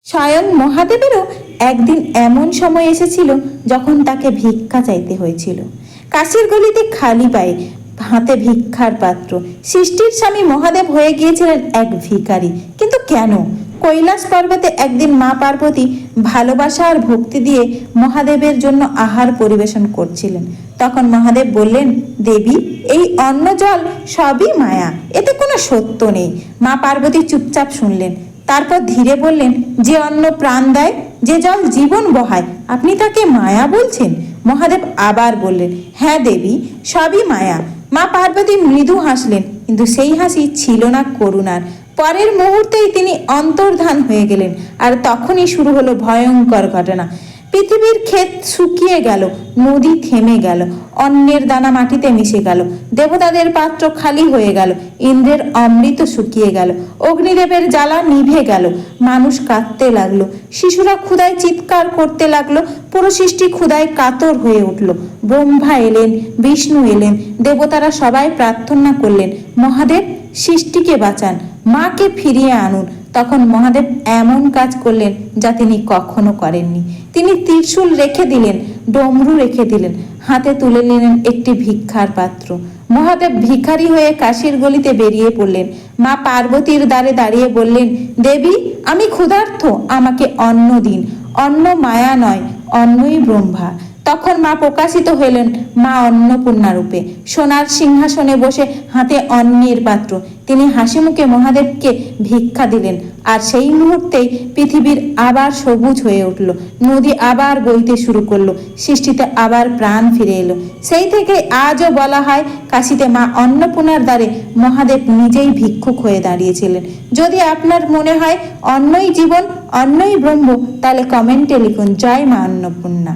স্বয়ং মহাদেবেরও একদিন এমন সময় এসেছিল যখন তাকে ভিক্ষা চাইতে হয়েছিল। কাশির গলিতে খালি পায়ে, হাতে ভিক্ষার পাত্র। সৃষ্টির স্বামী মহাদেব হয়ে গিয়েছিলেন এক ভিখারি। কিন্তু কেন? কৈলাস পর্বতে একদিন মা পার্বতী ভালোবাসা আর ভক্তি দিয়ে মহাদেবের জন্য আহার পরিবেশন করছিলেন। তখন মহাদেব বললেন, দেবী, এই অন্ন জল সবই মায়া, এতে কোনো সত্য নেই। মা পার্বতী চুপচাপ শুনলেন, তারপর ধীরে বললেন, যে অন্ন প্রাণ দেয়, যে জল জীবন বহায়, আপনি তাকে মায়া বলছেন? মহাদেব আবার বললেন, হ্যাঁ দেবী, সবই মায়া। মা পার্বতী মৃদু হাসলেন, কিন্তু সেই হাসি ছিল না করুণার। পরের মুহূর্তেই তিনি অন্তর্ধান হয়ে গেলেন। আর তখনই শুরু হলো ভয়ঙ্কর ঘটনা। পৃথিবীর ক্ষেত শুকিয়ে গেল, নদী থেমে গেল, অন্নের দানা মাটিতে মিশে গেল, দেবতাদের পাত্র খালি হয়ে গেল, ইন্দ্রের অমৃত শুকিয়ে গেল, অগ্নিদেবের জ্বালা নিভে গেল, মানুষ কাঁদতে লাগলো, শিশুরা ক্ষুধায় চিৎকার করতে লাগলো, পুরো সৃষ্টি ক্ষুধায় কাতর হয়ে উঠল। ব্রহ্মা এলেন, বিষ্ণু এলেন, দেবতারা সবাই প্রার্থনা করলেন, মহাদেব, সৃষ্টিকে বাঁচান, মাকে ফিরিয়ে আনুন। তখন মহাদেব এমন কাজ করলেন যা তিনি কখনো করেননি। তিনি ত্রিশূল রেখে দিলেন, ডমরু রেখে দিলেন, হাতে তুলে নিলেন একটি ভিক্ষার পাত্র। মহাদেব ভিখারি হয়ে কাশির গলিতে বেরিয়ে পড়লেন। মা পার্বতীর দ্বারে দাঁড়িয়ে বললেন, দেবী, আমি ক্ষুধার্ত, আমাকে অন্ন দিন। অন্ন মায়া নয়, অন্নই ব্রহ্মা। তখন মা প্রকাশিত হলেন, মা অন্নপূর্ণা রূপে, সোনার সিংহাসনে বসে, হাতে অন্নের পাত্র। তিনি হাসি মুখে মহাদেবকে ভিক্ষা দিলেন। আর সেই মুহূর্তেই পৃথিবীর আবার সবুজ হয়ে উঠল, নদী আবার বইতে শুরু করলো, সৃষ্টিতে আবার প্রাণ ফিরে এলো। সেই থেকে আজও বলা হয়, কাশীতে মা অন্নপূর্ণার দ্বারে মহাদেব নিজেই ভিক্ষুক হয়ে দাঁড়িয়েছিলেন। যদি আপনার মনে হয় অন্নই জীবন, অন্নই ব্রহ্ম, তাহলে কমেন্টে লিখুন, জয় মা অন্নপূর্ণা।